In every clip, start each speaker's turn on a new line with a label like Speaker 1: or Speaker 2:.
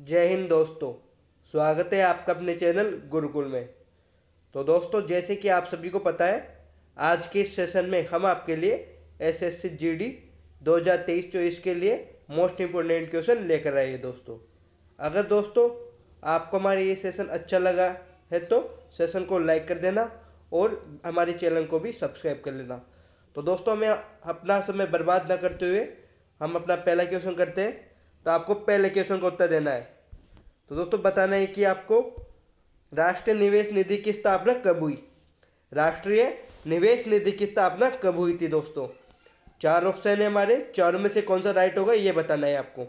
Speaker 1: जय हिंद दोस्तों। स्वागत है आपका अपने चैनल गुरुकुल में। तो दोस्तों, जैसे कि आप सभी को पता है, आज के इस सेशन में हम आपके लिए एसएससी जीडी 2023-24 के लिए मोस्ट इम्पोर्टेंट क्वेश्चन लेकर आए हैं दोस्तों। अगर दोस्तों आपको हमारा ये सेशन अच्छा लगा है तो सेशन को लाइक कर देना और हमारे चैनल को भी सब्सक्राइब कर लेना। तो दोस्तों, हमें अपना समय बर्बाद ना करते हुए हम अपना पहला क्वेश्चन करते हैं। तो आपको पहले क्वेश्चन का उत्तर देना है। तो दोस्तों, बताना है कि आपको राष्ट्रीय निवेश निधि की स्थापना कब हुई। राष्ट्रीय निवेश निधि की स्थापना कब हुई थी दोस्तों। चार ऑप्शन है हमारे, चारों में से कौन सा राइट होगा ये बताना है आपको।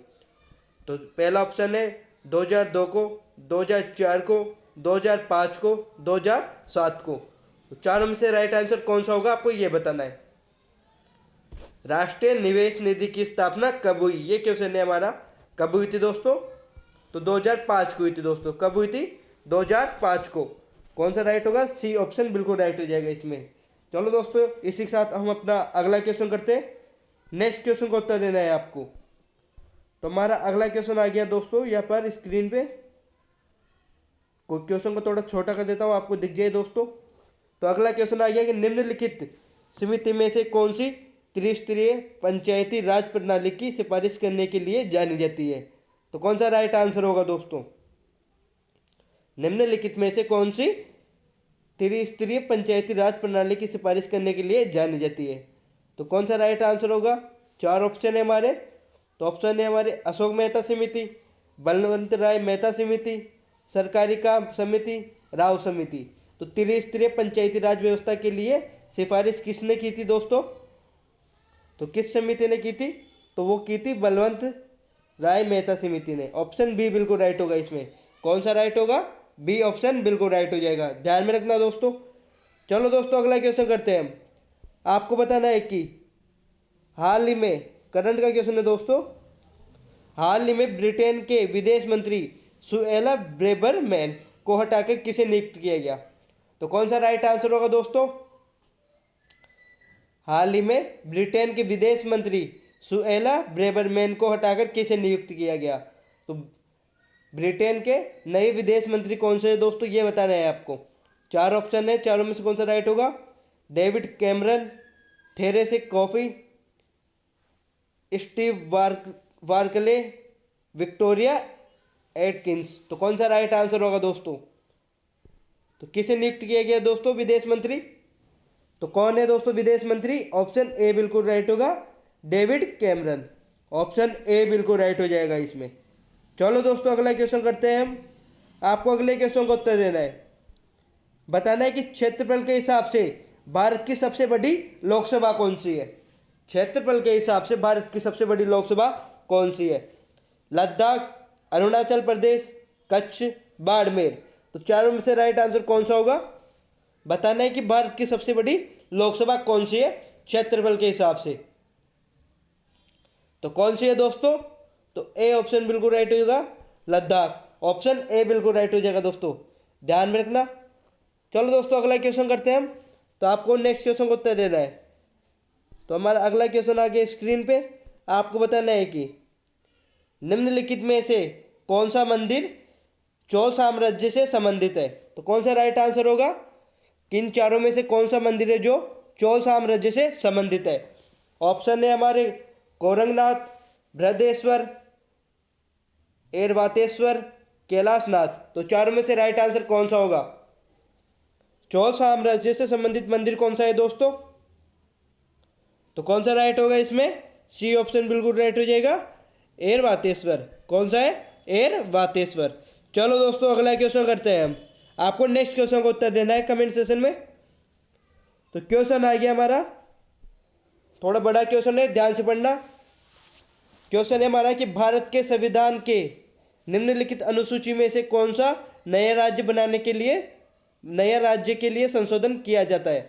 Speaker 1: तो पहला ऑप्शन है 2002 को, 2004 को, 2005 को, 2007 को। तो चारों में से राइट आंसर कौन सा होगा आपको ये बताना है। राष्ट्रीय निवेश निधि की स्थापना कब हुई, ये क्वेश्चन है हमारा। कब हुई थी दोस्तों? तो 2005 को हुई थी दोस्तों। कब हुई थी? 2005 को। कौन सा राइट होगा? सी ऑप्शन बिल्कुल राइट हो जाएगा इसमें। चलो दोस्तों, इसी के साथ हम अपना अगला क्वेश्चन करते हैं। नेक्स्ट क्वेश्चन का उत्तर देना है आपको। तो हमारा अगला क्वेश्चन आ गया दोस्तों यहाँ पर स्क्रीन पे। कोई क्वेश्चन को थोड़ा छोटा कर देता हूँ, आपको दिख जाए दोस्तों। तो अगला क्वेश्चन आ गया कि निम्नलिखित समिति में से कौन सी त्रिस्तरीय पंचायती राज प्रणाली की सिफारिश करने के लिए जानी जाती है। तो कौन सा राइट आंसर होगा दोस्तों? निम्नलिखित में से कौन सी त्रिस्तरीय पंचायती राज प्रणाली की सिफारिश करने के लिए जानी जाती है। तो कौन सा राइट आंसर होगा? चार ऑप्शन है हमारे। तो ऑप्शन है हमारे अशोक मेहता समिति, बलवंत राय मेहता समिति, सरकारी काम समिति, राव समिति। तो त्रिस्तरीय पंचायती राज व्यवस्था के लिए सिफारिश किसने की थी दोस्तों? तो किस समिति ने की थी? तो वो की थी बलवंत राय मेहता समिति ने। ऑप्शन बी बिल्कुल राइट होगा इसमें। कौन सा राइट होगा? बी ऑप्शन बिल्कुल राइट हो जाएगा, ध्यान में रखना दोस्तों। चलो दोस्तों, अगला क्वेश्चन करते हैं हम। आपको बताना है कि हाल ही में, करंट का क्वेश्चन है दोस्तों, हाल ही में ब्रिटेन के विदेश मंत्री सुएला ब्रेबरमैन को हटाकर किसे नियुक्त किया गया। तो कौन सा राइट आंसर होगा दोस्तों? हाल ही में ब्रिटेन के विदेश मंत्री सुएला ब्रेबरमैन को हटाकर किसे नियुक्त किया गया। तो ब्रिटेन के नए विदेश मंत्री कौन से हैं दोस्तों ये बताना है आपको। चार ऑप्शन है, चारों में से कौन सा राइट होगा? David Cameron, Therese Coffey, Steve Barclay, Victoria Atkins. तो कौन सा राइट आंसर होगा दोस्तों? तो किसे नियुक्त किया गया दोस्तों विदेश मंत्री? तो कौन है दोस्तों विदेश मंत्री? ऑप्शन ए बिल्कुल राइट होगा, डेविड कैमरन। ऑप्शन ए बिल्कुल राइट हो जाएगा इसमें। चलो दोस्तों, अगला क्वेश्चन करते हैं हम। आपको अगले क्वेश्चन का उत्तर देना है। बताना है कि क्षेत्रफल के हिसाब से भारत की सबसे बड़ी लोकसभा कौन सी है। क्षेत्रफल के हिसाब से भारत की सबसे बड़ी लोकसभा कौन सी है? लद्दाख, अरुणाचल प्रदेश, कच्छ, बाड़मेर। तो चारों में से राइट आंसर कौन सा होगा? बताना है कि भारत की सबसे बड़ी लोकसभा कौन सी है क्षेत्रफल के हिसाब से। तो कौन सी है दोस्तों? तो ए ऑप्शन बिल्कुल राइट होगा, लद्दाख। ऑप्शन ए बिल्कुल राइट हो जाएगा दोस्तों, ध्यान में रखना। चलो दोस्तों, अगला क्वेश्चन करते हैं हम। तो आपको नेक्स्ट क्वेश्चन को उत्तर देना है। तो हमारा अगला क्वेश्चन आ गया स्क्रीन पे। आपको बताना है कि निम्नलिखित में से कौन सा मंदिर चोल साम्राज्य से संबंधित है। तो कौन सा राइट आंसर होगा? किन चारों में से कौन सा मंदिर है जो चोल साम्राज्य से संबंधित है? ऑप्शन है हमारे कोरंगनाथ, बृहदेश्वर, एरवातेश्वर, कैलाशनाथ। तो चारों में से राइट आंसर कौन सा होगा? चोल साम्राज्य से संबंधित मंदिर कौन सा है दोस्तों? तो कौन सा राइट होगा इसमें? सी ऑप्शन बिल्कुल राइट हो जाएगा, एरवातेश्वर। कौन सा है? एरवातेश्वर। चलो दोस्तों, अगला क्वेश्चन करते हैं हम। आपको नेक्स्ट क्वेश्चन का उत्तर देना है कमेंट सेशन में। तो क्वेश्चन आ गया हमारा, थोड़ा बड़ा क्वेश्चन है, ध्यान से पढ़ना। क्वेश्चन है हमारा कि भारत के संविधान के निम्नलिखित अनुसूची में से कौन सा नया राज्य के लिए संशोधन किया जाता है।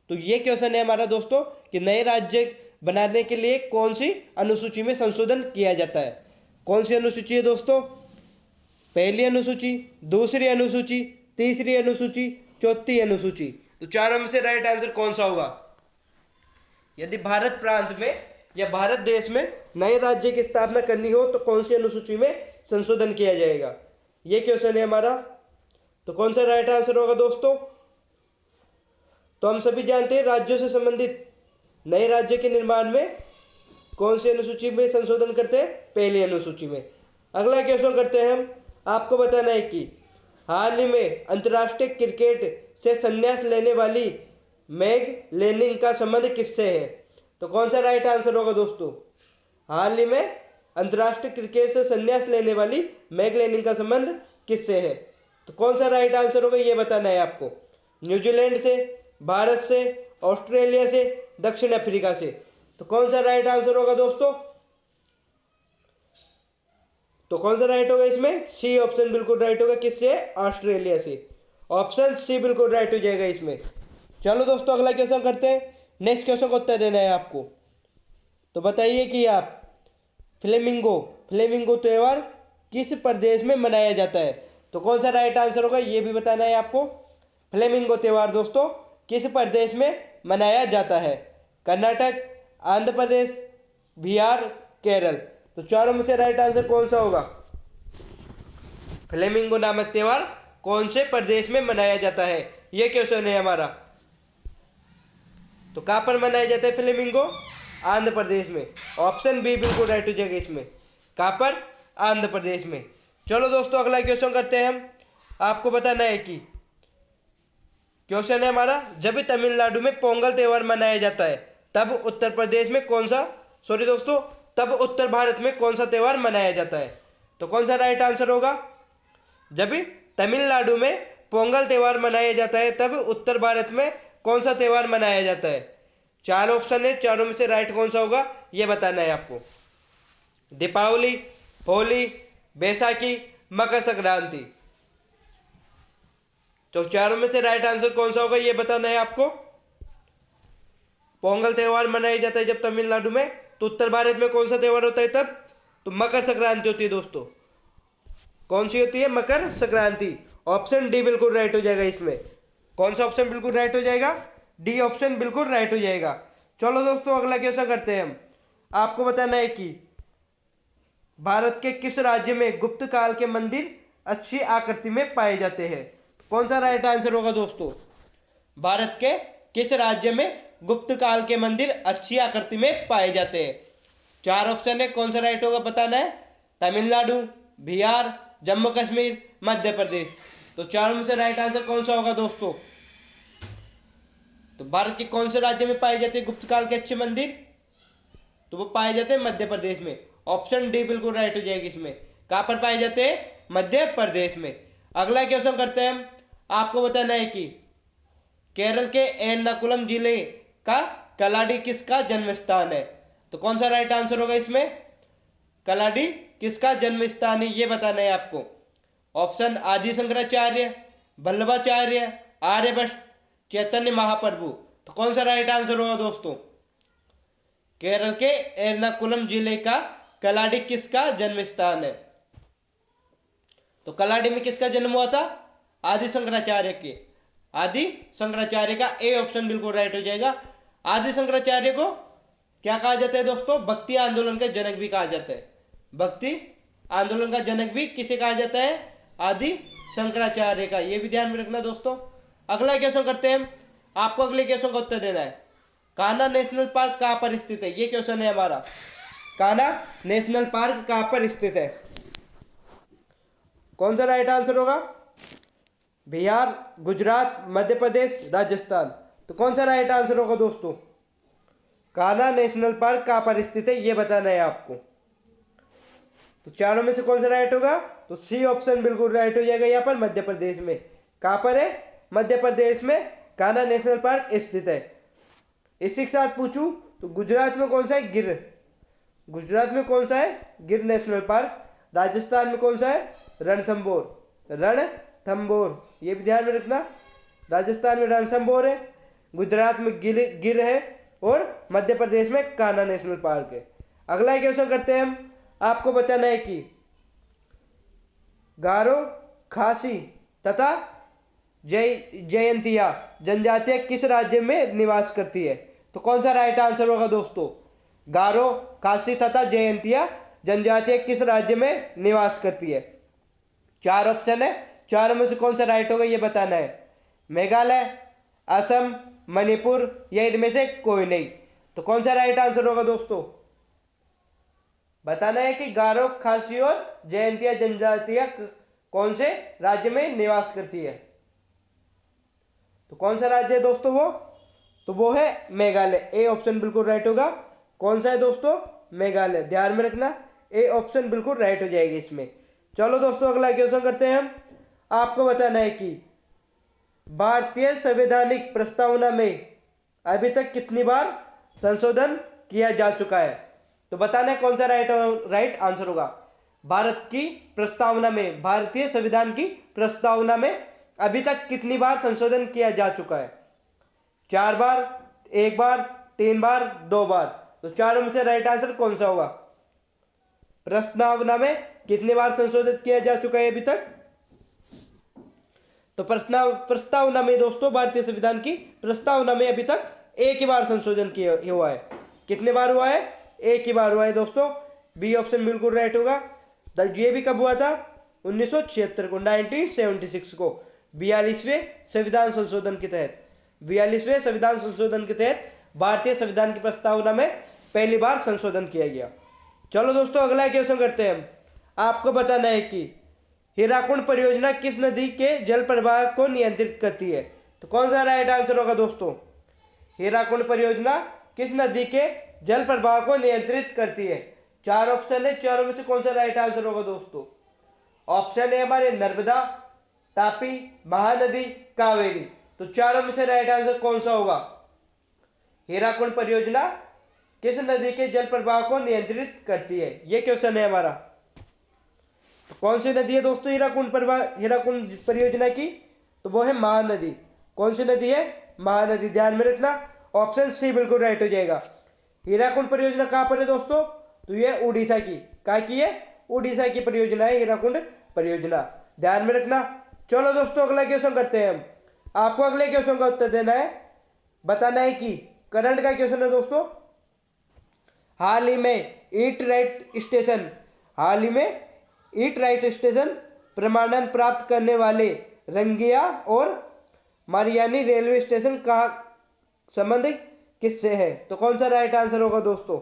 Speaker 1: तो ये क्वेश्चन है हमारा दोस्तों कि नए राज्य बनाने के लिए कौन सी अनुसूची में संशोधन किया जाता है। कौन सी अनुसूची है दोस्तों? पहली अनुसूची, दूसरी अनुसूची, तीसरी अनुसूची, चौथी अनुसूची। तो चारों में से राइट आंसर कौन सा होगा? यदि भारत प्रांत में या भारत देश में नए राज्य की स्थापना करनी हो तो कौन सी अनुसूची में संशोधन किया जाएगा, ये क्वेश्चन है हमारा। तो कौन सा राइट आंसर होगा दोस्तों? तो हम सभी जानते हैं राज्यों से संबंधित नए राज्य के निर्माण में कौन सी अनुसूची में संशोधन करते हैं? पहली अनुसूची में। अगला क्वेश्चन करते हैं हम। आपको बताना है कि हाल ही में अंतर्राष्ट्रीय क्रिकेट से संन्यास लेने वाली मैग लेनिंग का संबंध किससे है? तो कौन सा राइट आंसर होगा दोस्तों? हाल ही में अंतर्राष्ट्रीय क्रिकेट से संन्यास लेने वाली मैग लेनिंग का संबंध किससे है? तो कौन सा राइट आंसर होगा ये बताना है आपको। न्यूजीलैंड से, भारत से, ऑस्ट्रेलिया से, दक्षिण अफ्रीका से। तो कौन सा राइट आंसर होगा दोस्तों? तो कौन सा राइट होगा इसमें? सी ऑप्शन बिल्कुल राइट होगा। किससे? ऑस्ट्रेलिया से। ऑप्शन सी बिल्कुल राइट हो जाएगा इसमें। चलो दोस्तों अगला क्वेश्चन करते हैं। नेक्स्ट क्वेश्चन का उत्तर देना है आपको। तो बताइए कि आप फ्लेमिंगो त्योहार किस प्रदेश में मनाया जाता है? तो कौन सा राइट आंसर होगा ये भी बताना है आपको। फ्लेमिंगो त्योहार दोस्तों किस प्रदेश में मनाया जाता है? कर्नाटक, आंध्र प्रदेश, बिहार, केरल। तो चारों में से राइट आंसर कौन सा होगा? फ्लेमिंगो नामक त्योहार कौन से प्रदेश में मनाया जाता है, यह क्वेश्चन है हमारा। तो कहां पर मनाया जाता है फ्लेमिंगो? आंध्र प्रदेश में। ऑप्शन बी बिल्कुल राइट हो जाएगा इसमें। कहां पर? आंध्र प्रदेश में। चलो दोस्तों अगला क्वेश्चन करते हैं हम। आपको बताना है कि क्वेश्चन है हमारा, जब तमिलनाडु में पोंगल त्योहार मनाया जाता है तब उत्तर प्रदेश में कौन सा तब उत्तर भारत में कौन सा त्योहार मनाया जाता है? तो कौन सा राइट आंसर होगा? जब तमिलनाडु में पोंगल त्योहार मनाया जाता है तब उत्तर भारत में कौन सा त्योहार मनाया जाता है? चार ऑप्शन है, चारों में से राइट कौन सा होगा यह बताना है आपको। दीपावली, होली, बैसाखी, मकर संक्रांति। तो चारों में से राइट आंसर कौन सा होगा ये बताना है आपको। पोंगल त्योहार मनाया जाता है जब तमिलनाडु में, तो उत्तर भारत में कौन सा त्योहार होता है तब? तो मकर संक्रांति होती है दोस्तों। कौन सी होती है? मकर संक्रांति। ऑप्शन डी बिल्कुल राइट हो जाएगा इसमें। कौन सा ऑप्शन बिल्कुल राइट हो जाएगा? डी ऑप्शन बिल्कुल राइट हो जाएगा। चलो दोस्तों अगला क्वेश्चन करते हैं हम। आपको बताना है कि भारत के किस राज्य में गुप्त काल के मंदिर अच्छी आकृति में पाए जाते हैं? कौन सा राइट आंसर होगा दोस्तों? भारत के किस राज्य में गुप्त काल के मंदिर अच्छी आकृति में पाए जाते हैं? चार ऑप्शन है, कौन सा राइट होगा बताना है। तमिलनाडु, बिहार, जम्मू कश्मीर, मध्य प्रदेश। तो चारों में से राइट आंसर कौन सा होगा दोस्तों? तो भारत के कौन से राज्य में पाए जाते हैं गुप्त काल के अच्छे मंदिर? तो वो पाए जाते हैं मध्य प्रदेश में। ऑप्शन डी बिल्कुल राइट हो जाएगी इसमें। कहां पर पाए जाते हैं? मध्य प्रदेश में। अगला क्वेश्चन करते हैं हम। आपको बताना है कि केरल के एर्नाकुलम जिले का कलाडी किसका जन्म स्थान है? तो कौन सा राइट आंसर होगा इसमें? कलाडी किसका जन्म स्थान है ये बताना है आपको। ऑप्शन आदि शंकराचार्य, वल्लभाचार्य, आर्यभट्ट, चैतन्य महाप्रभु। तो कौन सा राइट आंसर होगा दोस्तों? केरल के एर्नाकुलम जिले का कलाडी किसका जन्म स्थान है? तो कलाडी में किसका जन्म हुआ था? आदि शंकराचार्य के। आदि शंकराचार्य का ए ऑप्शन बिल्कुल राइट हो जाएगा। आदि शंकराचार्य को क्या कहा जाता है दोस्तों? भक्ति आंदोलन का जनक भी कहा जाता है। भक्ति आंदोलन का जनक भी किसे कहा जाता है? आदि शंकराचार्य का। यह भी ध्यान में रखना दोस्तों। अगला क्वेश्चन करते हैं हम। आपको अगले क्वेश्चन का उत्तर देना है। कान्हा नेशनल पार्क कहां पर स्थित है? ये क्वेश्चन है हमारा। कान्हा नेशनल पार्क कहां पर स्थित है? कौन सा राइट आंसर होगा? बिहार, गुजरात, मध्य प्रदेश, राजस्थान। तो कौन सा राइट आंसर होगा दोस्तों? कान्हा नेशनल पार्क कहां पर स्थित है ये बताना है आपको। तो चारों में से कौन सा राइट होगा? तो सी ऑप्शन बिल्कुल राइट हो जाएगा। यहाँ पर मध्य प्रदेश में। कहां पर है? मध्य प्रदेश में कान्हा नेशनल पार्क स्थित है। इसी के साथ पूछूं तो गुजरात में कौन सा है? गिर। गुजरात में कौन सा है? गिर नेशनल पार्क। राजस्थान में कौन सा है? रणथंभौर। ये भी ध्यान में रखना। राजस्थान में रणथंभौर है, गुजरात में गिर है और मध्य प्रदेश में कान्हा नेशनल पार्क है। अगला क्वेश्चन करते हैं हम। आपको बताना है कि गारो, खासी तथा जयंतिया जनजातियां किस राज्य में निवास करती है? तो कौन सा राइट आंसर होगा दोस्तों? गारो, खासी तथा जयंतिया जनजातियां किस राज्य में निवास करती है? 4 ऑप्शन है, चारों में से कौन सा राइट होगा ये बताना है। मेघालय, असम, मणिपुर या इनमें से कोई नहीं। तो कौन सा राइट आंसर होगा दोस्तों? बताना है कि गारो, खासी और जयंतिया जनजातियां कौन से राज्य में निवास करती है। तो कौन सा राज्य है दोस्तों वो? तो वो है मेघालय। ए ऑप्शन बिल्कुल राइट होगा। कौन सा है दोस्तों? मेघालय। ध्यान में रखना, ए ऑप्शन बिल्कुल राइट हो जाएगी इसमें। चलो दोस्तों अगला क्वेश्चन करते हैं हम। आपको बताना है कि भारतीय संवैधानिक प्रस्तावना में अभी तक कितनी बार संशोधन किया जा चुका है? तो बताना है कौन सा राइट आंसर होगा। भारत की प्रस्तावना में, भारतीय संविधान की प्रस्तावना में अभी तक कितनी बार संशोधन किया जा चुका है? 4 बार, 1 बार, 3 बार, 2 बार। तो चारों में से राइट आंसर कौन सा होगा? प्रस्तावना में कितनी बार संशोधित किया जा चुका है अभी तक? तो प्रस्तावना में दोस्तों, भारतीय संविधान की प्रस्तावना में अभी तक एक ही बार संशोधन किया हुआ है। कितने बार हुआ है? एक ही बार हुआ है दोस्तों। बी ऑप्शन बिल्कुल राइट होगा। ये भी कब हुआ था? 1976 को, 1976 को 42वें संविधान संशोधन के तहत, 42वें संविधान संशोधन के तहत भारतीय संविधान की प्रस्तावना में पहली बार संशोधन किया गया। चलो दोस्तों अगला क्वेश्चन करते हैं हम। आपको बताना है कि हीराकुंड परियोजना किस नदी के जल प्रवाह को नियंत्रित करती है? तो कौन सा राइट आंसर होगा दोस्तों? हीराकुंड परियोजना किस नदी के जल प्रवाह को नियंत्रित करती है? 4 ऑप्शन है, चारों में से कौन सा राइट आंसर होगा दोस्तों? ऑप्शन है हमारे नर्मदा, तापी, महानदी, कावेरी। तो चारों में से राइट आंसर कौन सा होगा? हीराकुंड परियोजना किस नदी के जल प्रवाह को नियंत्रित करती है, ये क्वेश्चन है हमारा। तो कौन सी नदी है दोस्तों हीराकुंड परियोजना की? तो वो है महानदी। कौन सी नदी है? महानदी। ध्यान में रखना, ऑप्शन सी बिल्कुल राइट हो जाएगा। हीराकुंड परियोजना कहाँ पर है दोस्तों? तो ये उड़ीसा की, कहाँ की है? उड़ीसा की परियोजना है हीराकुंड परियोजना। ध्यान में रखना। चलो दोस्तों अगला क्वेश्चन करते हैं हम। आपको अगले क्वेश्चन का उत्तर देना है, बताना है कि करंट का क्वेश्चन है दोस्तों। हाल ही में ईट राइट स्टेशन प्रमाणन प्राप्त करने वाले रंगिया और मारियानी रेलवे स्टेशन का संबंध किससे है? तो कौन सा राइट आंसर होगा दोस्तों?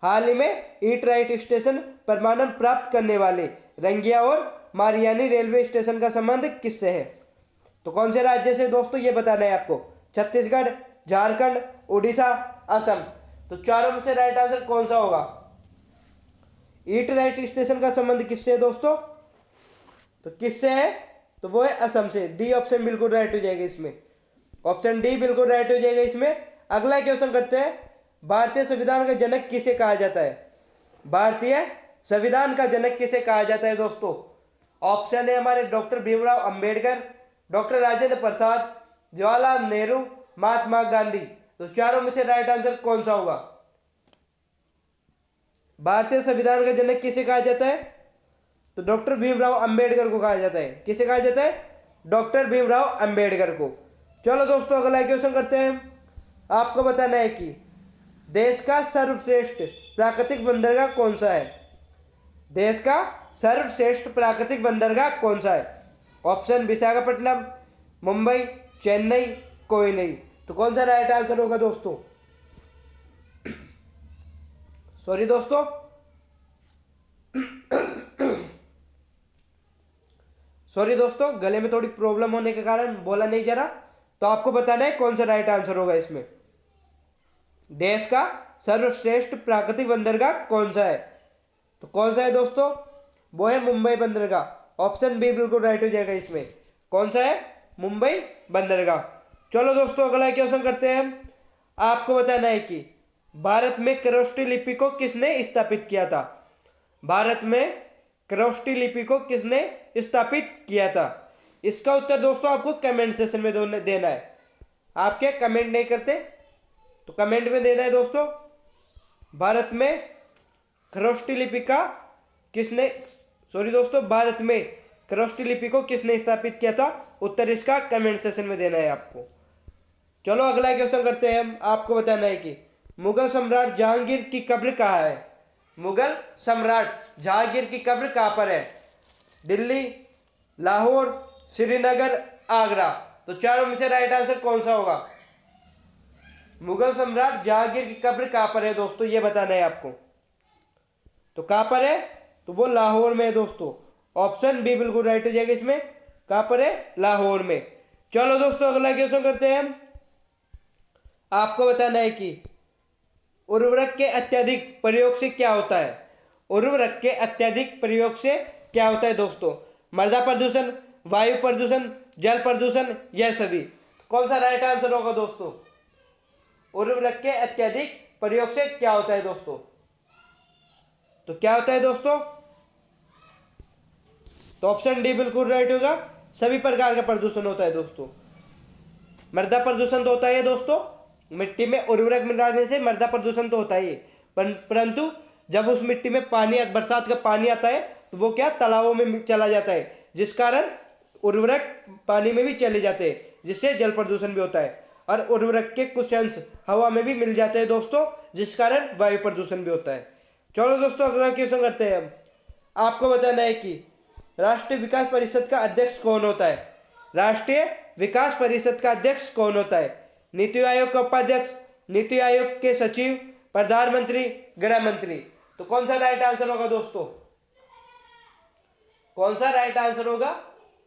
Speaker 1: हाल ही में ईट राइट स्टेशन प्रमाणन प्राप्त करने वाले रंगिया और मारियानी रेलवे स्टेशन का संबंध किससे है? तो कौन से राज्य से दोस्तों ये बताना है आपको। छत्तीसगढ़, झारखंड, उड़ीसा, असम। तो चारों में से राइट आंसर कौन सा होगा? ईट राइट स्टेशन का संबंध किससे है दोस्तों? तो किससे है? तो वो है असम से। डी ऑप्शन बिल्कुल राइट हो जाएगा इसमें। ऑप्शन डी बिल्कुल राइट हो जाएगा इसमें। अगला क्वेश्चन करते हैं। भारतीय संविधान का जनक किसे कहा जाता है? भारतीय संविधान का जनक किसे कहा जाता है दोस्तों? ऑप्शन है हमारे डॉक्टर भीमराव अंबेडकर, डॉक्टर राजेंद्र प्रसाद, जवाहरलाल नेहरू, महात्मा गांधी। तो चारों में से राइट आंसर कौन सा होगा? भारतीय संविधान का जनक किसे कहा जाता है? तो डॉक्टर भीमराव अंबेडकर को कहा जाता है। किसे कहा जाता है? डॉक्टर भीमराव अंबेडकर को। चलो दोस्तों अगला क्वेश्चन करते हैं। आपको बताना है कि देश का सर्वश्रेष्ठ प्राकृतिक बंदरगाह कौन सा है? देश का सर्वश्रेष्ठ प्राकृतिक बंदरगाह कौन सा है? ऑप्शन विशाखापट्टनम, मुंबई, चेन्नई, कोई नहीं। तो कौन सा राइट आंसर होगा दोस्तों? सॉरी दोस्तों, गले में थोड़ी प्रॉब्लम होने के कारण बोला नहीं जा रहा। तो आपको बताना है कौन सा राइट आंसर होगा इसमें। देश का सर्वश्रेष्ठ प्राकृतिक बंदरगाह कौन सा है? तो कौन सा है दोस्तों? वो है मुंबई बंदरगाह। ऑप्शन बी बिल्कुल राइट हो जाएगा इसमें। कौन सा है? मुंबई बंदरगाह। चलो दोस्तों अगला क्वेश्चन करते हैं हम। आपको बताना है कि भारत में खरोष्टी लिपि को किसने स्थापित किया था? भारत में खरोष्टी लिपि को किसने स्थापित किया था? इसका उत्तर दोस्तों आपको कमेंट सेक्शन में देना है। आपके कमेंट नहीं करते तो कमेंट में देना है दोस्तों। भारत में खरोष्टी लिपि का किसने भारत में खरोष्टी लिपि को किसने स्थापित किया था? उत्तर इसका कमेंट सेक्शन में देना है आपको। चलो अगला क्वेश्चन करते हैं हम। आपको बताना है कि मुगल सम्राट जहांगीर की कब्र कहाँ है? मुगल सम्राट जहांगीर की कब्र कहाँ पर है? दिल्ली, लाहौर, श्रीनगर, आगरा। तो चारों में से राइट आंसर कौन सा होगा? मुगल सम्राट जहांगीर की कब्र कहाँ पर है दोस्तों, ये बताना है आपको। तो कहाँ पर है? तो वो लाहौर में है दोस्तों। ऑप्शन बी बिल्कुल राइट हो जाएगा इसमें। कहाँ पर है? लाहौर में। चलो दोस्तों अगला क्वेश्चन करते हैं हम। आपको बताना है कि उर्वरक के अत्यधिक प्रयोग से क्या होता है? उर्वरक के अत्यधिक प्रयोग से क्या होता है दोस्तों? मृदा प्रदूषण, वायु प्रदूषण, जल प्रदूषण, यह सभी। कौन सा राइट आंसर होगा दोस्तों? उर्वरक के अत्यधिक प्रयोग से क्या होता है दोस्तों? तो क्या होता है दोस्तों? तो ऑप्शन डी बिल्कुल राइट होगा। सभी प्रकार का प्रदूषण होता है दोस्तों। मृदा प्रदूषण तो होता है दोस्तों, मिट्टी में उर्वरक मिलाने से मृदा प्रदूषण तो होता ही है, परंतु जब उस मिट्टी में पानी, बरसात का पानी आता है तो वो क्या तालाबों में चला जाता है, जिस कारण उर्वरक पानी में भी चले जाते हैं, जिससे जल प्रदूषण भी होता है। और उर्वरक के कुछ अंश हवा में भी मिल जाते हैं दोस्तों, जिस कारण वायु प्रदूषण भी होता है। चलो दोस्तों अगला क्वेश्चन करते हैं हम। आपको बताना है कि राष्ट्रीय विकास परिषद का अध्यक्ष कौन होता है? राष्ट्रीय विकास परिषद का अध्यक्ष कौन होता है? नीति आयोग का उपाध्यक्ष, नीति आयोग के सचिव, प्रधानमंत्री, गृह मंत्री। तो कौन सा राइट आंसर होगा दोस्तों? कौन सा राइट आंसर होगा?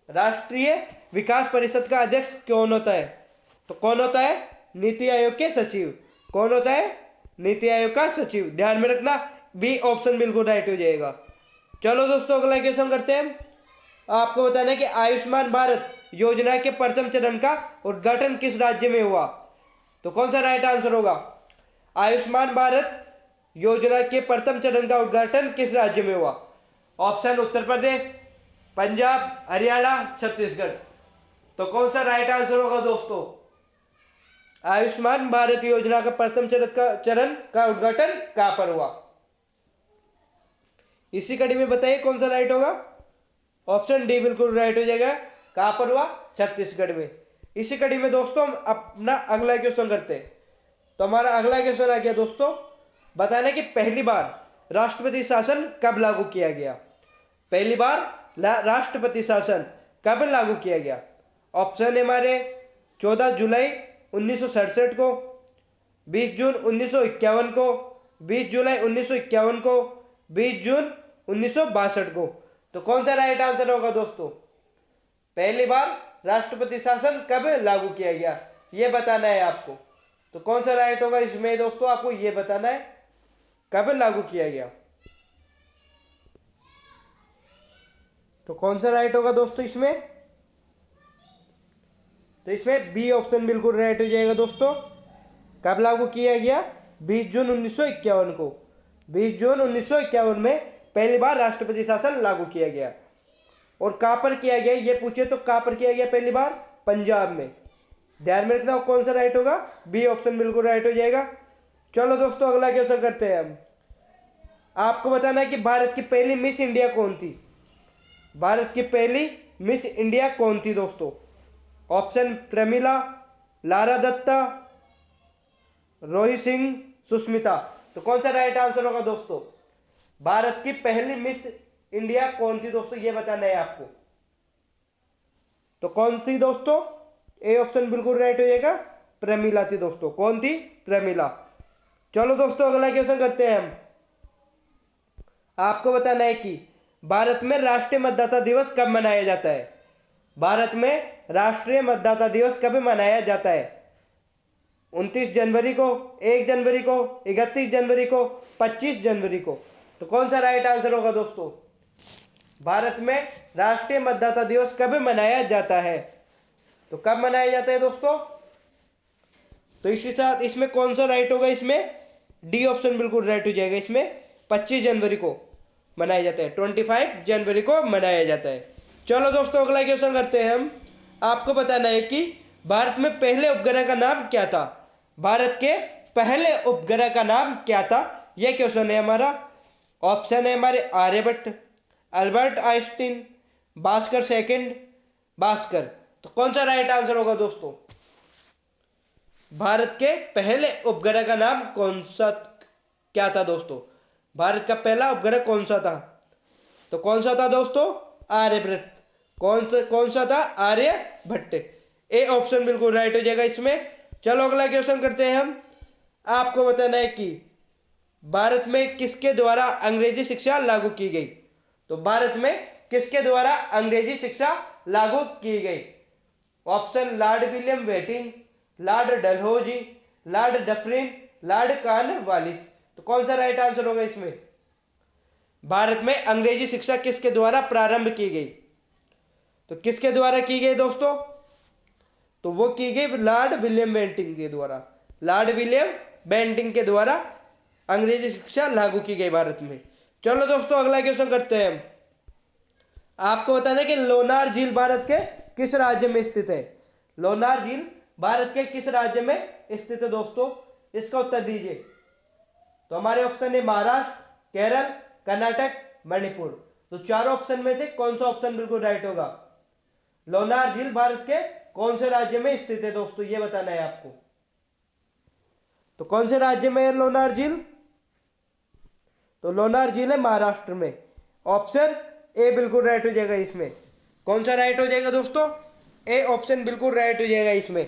Speaker 1: राष्ट्रीय विकास परिषद का अध्यक्ष कौन होता है? तो कौन होता है? नीति आयोग के सचिव। कौन होता है? नीति आयोग का सचिव। ध्यान में रखना, बी ऑप्शन बिल्कुल राइट हो जाएगा। चलो दोस्तों अगला क्वेश्चन करते हैं। आपको बताना है कि आयुष्मान भारत योजना के प्रथम चरण का उद्घाटन किस राज्य में हुआ? तो कौन सा राइट आंसर होगा? आयुष्मान भारत योजना के प्रथम चरण का उद्घाटन किस राज्य में हुआ? ऑप्शन उत्तर प्रदेश, पंजाब, हरियाणा, छत्तीसगढ़। तो कौन सा राइट आंसर होगा दोस्तों? आयुष्मान भारत योजना का प्रथम चरण का उद्घाटन कहां पर हुआ? इसी कड़ी में बताइए कौन सा राइट होगा। ऑप्शन डी बिल्कुल राइट हो जाएगा। कहां पर हुआ? छत्तीसगढ़ में। इसी कड़ी में दोस्तों हम अपना अगला क्वेश्चन करते हैं। तो हमारा अगला क्वेश्चन आ गया दोस्तों, बताना कि पहली बार राष्ट्रपति शासन कब लागू किया गया? पहली बार राष्ट्रपति शासन कब लागू किया गया? ऑप्शन है हमारे 14 जुलाई 1967 को, 20 जून 1951 को, 20 जुलाई 1951 को, 20 जून 1962 को। तो कौन सा राइट आंसर होगा दोस्तों? पहली बार राष्ट्रपति शासन कब लागू किया गया, यह बताना है आपको। तो कौन सा राइट होगा इसमें दोस्तों, आपको यह बताना है कब लागू किया गया। तो कौन सा राइट होगा दोस्तों इसमें? तो इसमें बी ऑप्शन बिल्कुल राइट हो जाएगा दोस्तों। कब लागू किया गया? 20 जून 1951 को। 20 जून 1951 में पहली बार राष्ट्रपति शासन लागू किया गया। और कहां पर किया गया ये पूछे तो कहां पर किया गया पहली बार? पंजाब में। ध्यान में रखना कौन सा राइट होगा, बी ऑप्शन बिल्कुल राइट हो जाएगा। चलो दोस्तों अगला क्वेश्चन करते हैं हम। आपको बताना है कि भारत की पहली मिस इंडिया कौन थी? भारत की पहली मिस इंडिया कौन थी दोस्तों? ऑप्शन प्रमिला, लारा दत्ता, रोहित सिंह, सुष्मिता। तो कौन सा राइट आंसर होगा दोस्तों? भारत की पहली मिस इंडिया कौन थी दोस्तों, यह बताना है आपको। तो कौन सी दोस्तों? ए ऑप्शन बिल्कुल राइट हो जाएगा, प्रमिला थी दोस्तों। कौन थी? प्रमिला। चलो दोस्तों अगला क्वेश्चन करते हैं हम। आपको बताना है कि भारत में राष्ट्रीय मतदाता दिवस कब मनाया जाता है? भारत में राष्ट्रीय मतदाता दिवस कब मनाया जाता है? 29 जनवरी को, 1 जनवरी को, 31 जनवरी को, 25 जनवरी को। तो कौन सा राइट आंसर होगा दोस्तों? भारत में राष्ट्रीय मतदाता दिवस कब मनाया जाता है? तो कब मनाया जाता है दोस्तों? तो इसी साथ इसमें कौन सा राइट होगा? इसमें डी ऑप्शन बिल्कुल राइट हो जाएगा। इसमें 25 जनवरी को मनाया जाता है, 25 जनवरी को मनाया जाता है। चलो दोस्तों अगला क्वेश्चन करते हैं हम। आपको बताना है कि भारत में पहले उपग्रह का नाम क्या था? भारत के पहले उपग्रह का नाम क्या था, यह क्वेश्चन है हमारा। ऑप्शन है हमारे Aryabhata, Albert Einstein, Bhaskara second, Bhaskar. तो कौन सा राइट आंसर होगा दोस्तों? भारत के पहले उपग्रह का नाम कौन सा क्या था दोस्तों? भारत का पहला उपग्रह कौन सा था? तो कौन सा था दोस्तों? आर्यभट्ट। कौन सा था? आर्यभट्ट। ए ऑप्शन बिल्कुल राइट हो जाएगा इसमें। चलो अगला क्वेश्चन करते हैं हम। आपको बताना है कि भारत में किसके द्वारा अंग्रेजी शिक्षा लागू की गई? तो भारत में किसके द्वारा अंग्रेजी शिक्षा लागू की गई? Option Lord William Bentinck, Lord Dalhousie, Lord Dufferin, Lord Cornwallis. तो कौन सा राइट आंसर होगा इसमें? भारत में अंग्रेजी शिक्षा किसके द्वारा प्रारंभ की गई? तो किसके द्वारा की गई दोस्तों? तो वो की गई लॉर्ड विलियम बेंटिक के द्वारा। लॉर्ड विलियम बेंटिक के द्वारा अंग्रेजी शिक्षा लागू की गई भारत में। चलो दोस्तों अगला क्वेश्चन करते हैं हम। आपको बताना है कि लोनार झील भारत के किस राज्य में स्थित है? लोनार झील भारत के किस राज्य में स्थित है दोस्तों? इसका उत्तर दीजिए। तो हमारे ऑप्शन है महाराष्ट्र, केरल, कर्नाटक, मणिपुर। तो चारों ऑप्शन में से कौन सा ऑप्शन बिल्कुल राइट होगा? लोनार झील भारत के कौन से राज्य में स्थित है दोस्तों, ये बताना है आपको। तो कौन से राज्य में है लोनार झील? तो लोनार झील है महाराष्ट्र में। ऑप्शन ए बिल्कुल राइट हो जाएगा इसमें। कौन सा राइट हो जाएगा दोस्तों? ए ऑप्शन बिल्कुल राइट हो जाएगा इसमें।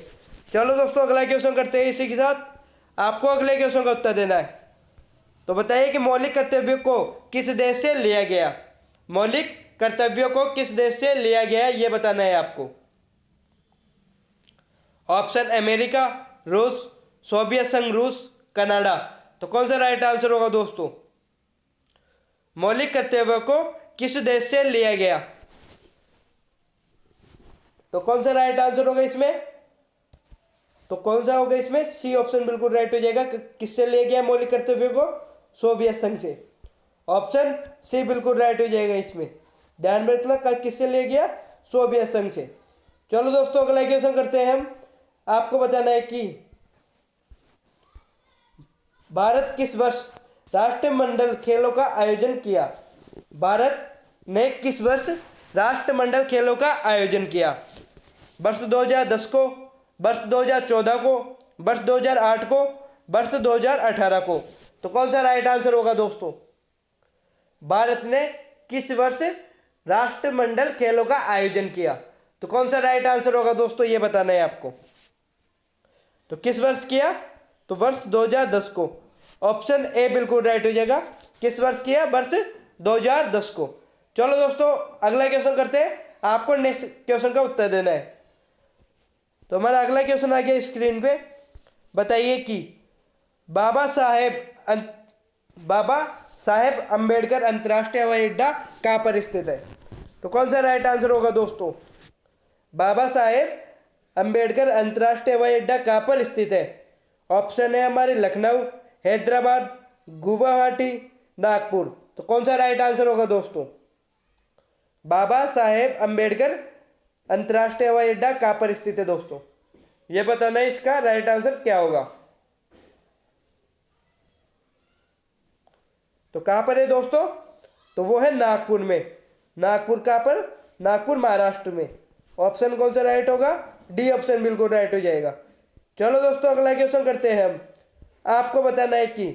Speaker 1: चलो दोस्तों अगला क्वेश्चन करते हैं। इसी के साथ आपको अगले क्वेश्चन का उत्तर देना है। तो बताइए कि मौलिक कर्तव्यों को किस देश से लिया गया? मौलिक कर्तव्यों को किस देश से लिया गया ये बताना है आपको। ऑप्शन अमेरिका, रूस, सोवियत संघ रूस, कनाडा। तो कौन सा राइट आंसर होगा दोस्तों? मौलिक कर्तव्यों को किस देश से लिया गया? तो कौन सा राइट आंसर होगा इसमें? तो कौन सा होगा इसमें? सी ऑप्शन बिल्कुल राइट हो जाएगा। किससे लिया गया मौलिक कर्तव्यों को? सोवियत संघ से। ऑप्शन सी बिल्कुल राइट हो जाएगा इसमें। ध्यान में रखना किससे लिया गया? सोवियत संघ से। चलो दोस्तों अगला क्वेश्चन करते हैं हम। आपको बताना है कि भारत किस वर्ष राष्ट्रमंडल खेलों का आयोजन किया? भारत ने किस वर्ष राष्ट्रमंडल खेलों का आयोजन किया? वर्ष 2010 को, वर्ष 2014 को, वर्ष 2008 को, वर्ष 2018 को। तो कौन सा राइट आंसर होगा दोस्तों? भारत ने किस वर्ष राष्ट्रमंडल खेलों का आयोजन किया? तो कौन सा राइट आंसर होगा दोस्तों, ये बताना है आपको। तो किस वर्ष किया? तो वर्ष 2010 को। ऑप्शन ए बिल्कुल राइट हो जाएगा। किस वर्ष किया? वर्ष 2010 को। चलो दोस्तों अगला क्वेश्चन करते हैं। आपको नेक्स्ट क्वेश्चन का उत्तर देना है। तो हमारा अगला क्वेश्चन आ गया स्क्रीन पे। बताइए कि बाबा साहेब अंबेडकर अंतर्राष्ट्रीय हवाई अड्डा कहाँ पर स्थित है? तो कौन सा राइट आंसर होगा दोस्तों? बाबा साहेब अंबेडकर अंतर्राष्ट्रीय हवाई अड्डा कहाँ पर स्थित है? ऑप्शन है हमारे लखनऊ, हैदराबाद, गुवाहाटी, नागपुर। तो कौन सा राइट आंसर होगा दोस्तों? बाबा साहेब अंबेडकर अंतर्राष्ट्रीय हवाई अड्डा कहाँ पर स्थित है दोस्तों, ये बताना है इसका राइट आंसर क्या होगा। तो कहाँ पर है दोस्तों? तो वो है नागपुर में। नागपुर कहाँ पर? नागपुर महाराष्ट्र में। ऑप्शन कौन सा राइट होगा? डी ऑप्शन बिल्कुल राइट हो जाएगा। चलो दोस्तों अगला क्वेश्चन करते हैं हम। आपको बताना है कि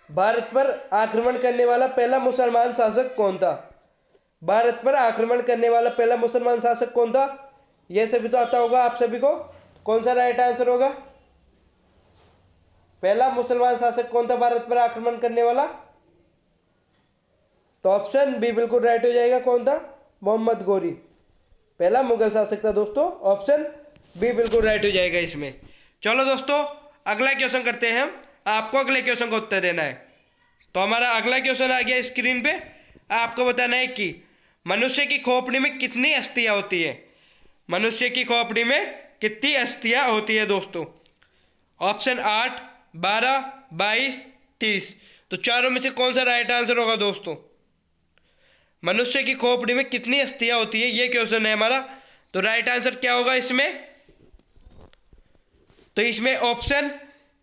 Speaker 1: भारत पर आक्रमण करने वाला पहला मुसलमान शासक कौन था? भारत पर आक्रमण करने वाला पहला मुसलमान शासक कौन था? यह सभी तो आता होगा आप सभी को। कौन सा राइट आंसर होगा? पहला मुसलमान शासक कौन था भारत पर आक्रमण करने वाला? तो ऑप्शन बी बिल्कुल राइट हो जाएगा। कौन था? मोहम्मद गोरी पहला मुगल शासक था दोस्तों। ऑप्शन बी बिल्कुल राइट हो जाएगा इसमें। चलो दोस्तों अगला क्वेश्चन करते हैं हम। आपको अगले क्वेश्चन का उत्तर देना है। तो हमारा अगला क्वेश्चन आ गया स्क्रीन पे। आपको बताना है कि मनुष्य की खोपड़ी में कितनी अस्थियां होती है? मनुष्य की खोपड़ी में कितनी अस्थियां होती है दोस्तों? ऑप्शन 8, 12, 22, 30। तो चारों में से कौन सा राइट आंसर होगा दोस्तों? मनुष्य की खोपड़ी में कितनी अस्थियां होती है, ये क्वेश्चन है हमारा। तो राइट आंसर क्या होगा इसमें? तो इसमें ऑप्शन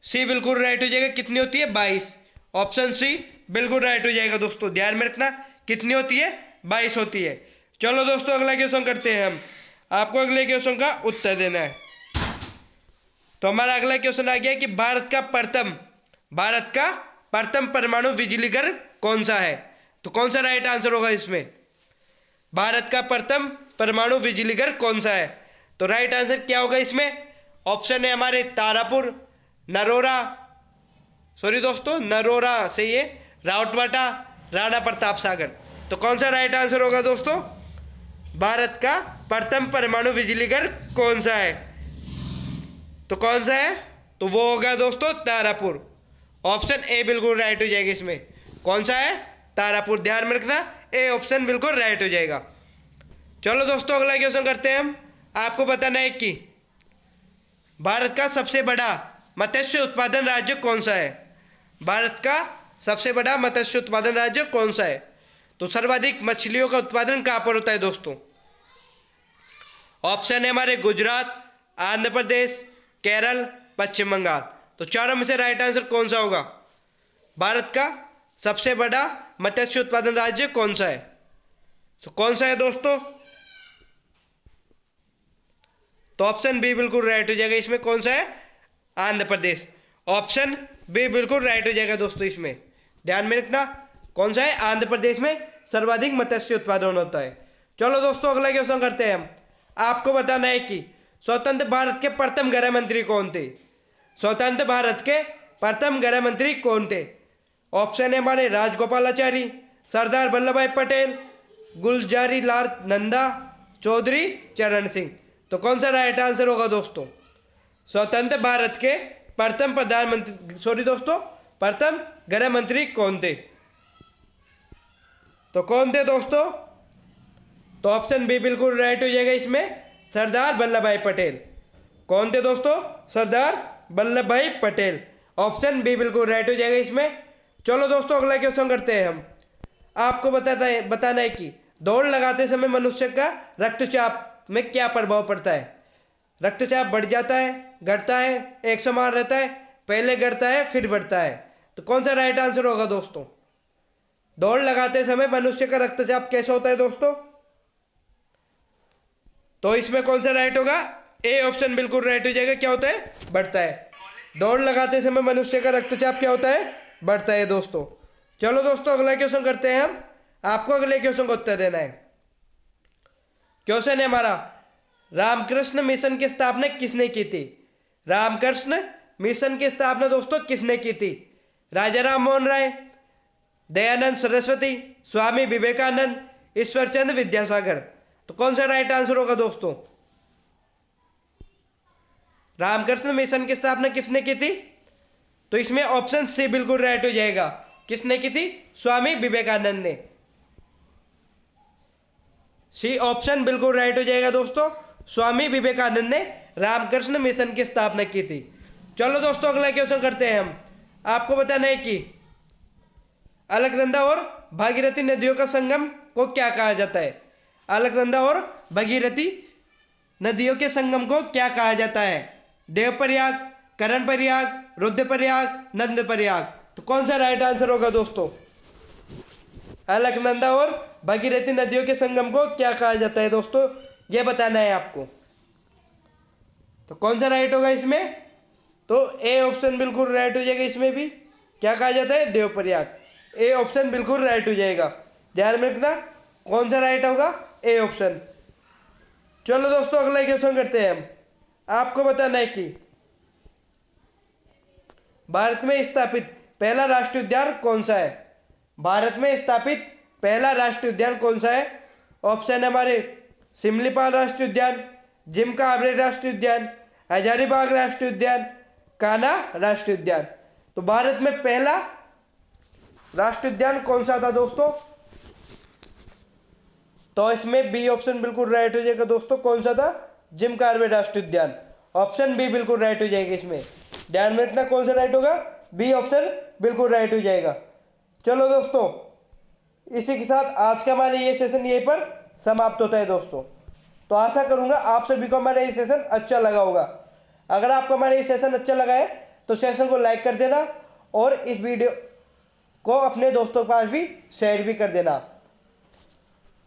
Speaker 1: सी बिल्कुल राइट हो जाएगा। कितनी होती है? 22। ऑप्शन सी बिल्कुल राइट हो जाएगा दोस्तों। ध्यान में रखना कितनी होती है? 22 होती है। चलो दोस्तों अगला क्वेश्चन करते हैं हम। आपको अगले क्वेश्चन का उत्तर देना है। तो हमारा अगला क्वेश्चन आ गया कि भारत का प्रथम परमाणु बिजली घर कौन सा है। तो कौन सा राइट आंसर होगा इसमें, भारत का प्रथम परमाणु बिजली घर कौन सा है। तो राइट आंसर क्या होगा इसमें, ऑप्शन है हमारे तारापुर, नरोरा, सॉरी दोस्तों नरोरा से ये राउतवाटा, राणा प्रताप सागर। तो कौन सा राइट आंसर होगा दोस्तों, भारत का प्रथम परमाणु बिजली घर कौन सा है। तो कौन सा है, तो वो होगा दोस्तों तारापुर। ऑप्शन ए बिल्कुल राइट हो जाएगा इसमें। कौन सा है, तारापुर। ध्यान में रखना, ए ऑप्शन बिल्कुल राइट हो जाएगा। चलो दोस्तों अगला क्वेश्चन करते हैं हम। आपको बताना है कि भारत का सबसे बड़ा मत्स्य उत्पादन राज्य कौन सा है। भारत का सबसे बड़ा मत्स्य उत्पादन राज्य कौन सा है। तो सर्वाधिक मछलियों का उत्पादन कहाँ पर होता है दोस्तों। ऑप्शन है हमारे गुजरात, आंध्र प्रदेश, केरल, पश्चिम बंगाल। तो चारों में से राइट आंसर कौन सा होगा, भारत का सबसे बड़ा मत्स्य उत्पादन राज्य कौन सा है। तो कौन सा है दोस्तों, तो ऑप्शन बी बिल्कुल राइट हो जाएगा इसमें। कौन सा है, आंध्र प्रदेश। ऑप्शन बी बिल्कुल राइट हो जाएगा दोस्तों इसमें। ध्यान में रखना, कौन सा है, आंध्र प्रदेश में सर्वाधिक मत्स्य उत्पादन होता है। चलो दोस्तों अगला क्वेश्चन करते हैं हम। आपको बताना है कि स्वतंत्र भारत के प्रथम गृह मंत्री कौन थे। स्वतंत्र भारत के प्रथम गृह मंत्री कौन थे। ऑप्शन है हमारे राजगोपालाचारी, सरदार वल्लभ भाई पटेल, गुलजारी लाल नंदा, चौधरी चरण सिंह। तो कौन सा राइट आंसर होगा दोस्तों, स्वतंत्र भारत के प्रथम प्रथम गृह मंत्री कौन थे। तो कौन थे दोस्तों, तो ऑप्शन बी बिल्कुल राइट हो जाएगा इसमें, सरदार वल्लभ भाई पटेल। कौन थे दोस्तों, सरदार वल्लभ भाई पटेल। ऑप्शन बी बिल्कुल राइट हो जाएगा इसमें। चलो दोस्तों अगला क्वेश्चन करते हैं हम। आपको बताना है कि दौड़ लगाते समय मनुष्य का रक्तचाप में क्या प्रभाव पड़ता है। रक्तचाप बढ़ जाता है, घटता है, एक समान रहता है, पहले घटता है फिर बढ़ता है। तो कौन सा राइट आंसर होगा दोस्तों, दौड़ लगाते समय मनुष्य का रक्तचाप कैसा होता है दोस्तों। तो इसमें कौन सा राइट होगा, ए ऑप्शन बिल्कुल राइट हो जाएगा। क्या होता है, बढ़ता है। दौड़ लगाते समय मनुष्य का रक्तचाप क्या होता है, बढ़ता है दोस्तों। चलो दोस्तों अगला क्वेश्चन करते हैं हम। आपको अगले क्वेश्चन का उत्तर देना है। क्वेश्चन है हमारा, रामकृष्ण मिशन की स्थापना किसने की थी। रामकृष्ण मिशन की स्थापना दोस्तों किसने की थी। राजा राम मोहन राय, दयानंद सरस्वती, स्वामी विवेकानंद, ईश्वरचंद्र विद्यासागर। तो कौन सा राइट आंसर होगा दोस्तों, रामकृष्ण मिशन की स्थापना किसने की थी। तो इसमें ऑप्शन सी बिल्कुल राइट हो जाएगा। किसने की थी, स्वामी विवेकानंद ने। सी ऑप्शन बिल्कुल राइट हो जाएगा दोस्तों, स्वामी विवेकानंद ने रामकृष्ण मिशन की स्थापना की थी। चलो दोस्तों अगला क्वेश्चन करते हैं हम। आपको बताना है कि अलकनंदा और भागीरथी नदियों का संगम को क्या कहा जाता है। अलकनंदा और भागीरथी नदियों के संगम को क्या कहा जाता है। देवप्रयाग, कर्णप्रयाग, रुद्रप्रयाग, नंदप्रयाग। तो कौन सा राइट आंसर होगा दोस्तों, अलकनंदा और भागीरथी नदियों के संगम को क्या कहा जाता है दोस्तों, यह बताना है आपको। तो कौन सा राइट होगा इसमें, तो ए ऑप्शन बिल्कुल राइट हो जाएगा इसमें भी। क्या कहा जाता है, देवप्रयाग। ए ऑप्शन बिल्कुल राइट हो जाएगा। ध्यान में रखना, कौन सा राइट होगा, ए ऑप्शन। चलो दोस्तों अगला क्वेश्चन करते हैं हम। आपको बताना है कि भारत में स्थापित पहला राष्ट्रीय उद्यान कौन सा है। भारत में स्थापित पहला राष्ट्रीय उद्यान कौन सा है। ऑप्शन है हमारे सिमलीपाल राष्ट्रीय उद्यान, जिम कांवरे राष्ट्रीय उद्यान, हजारीबाग राष्ट्रीय उद्यान, कान्हा राष्ट्रीय उद्यान। तो भारत में पहला राष्ट्रीय उद्यान कौन सा था दोस्तों, तो इसमें बी ऑप्शन बिल्कुल राइट हो जाएगा दोस्तों। कौन सा था, जिम कांवरे राष्ट्रीय उद्यान। ऑप्शन बी बिल्कुल राइट हो जाएगा इसमें। ध्यान में रखना, कौन सा राइट होगा, बी ऑप्शन बिल्कुल राइट हो जाएगा। चलो दोस्तों इसी के साथ आज का हमारा ये सेशन यहीं पर समाप्त होता है दोस्तों। तो आशा करूंगा आप सभी को हमारा ये सेशन अच्छा लगा होगा। अगर आपको हमारा ये सेशन अच्छा लगा है तो सेशन को लाइक कर देना और इस वीडियो को अपने दोस्तों के पास भी शेयर भी कर देना।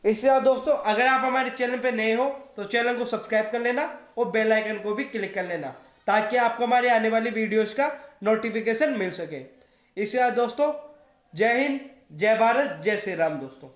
Speaker 1: इसके बाद दोस्तों अगर आप हमारे चैनल पर नए हो तो चैनल को सब्सक्राइब कर लेना और बेल आइकन को भी क्लिक कर लेना ताकि आपको हमारी आने वाली वीडियोस का नोटिफिकेशन मिल सके। इसके बाद दोस्तों, जय हिंद, जय भारत, जय श्री राम दोस्तों।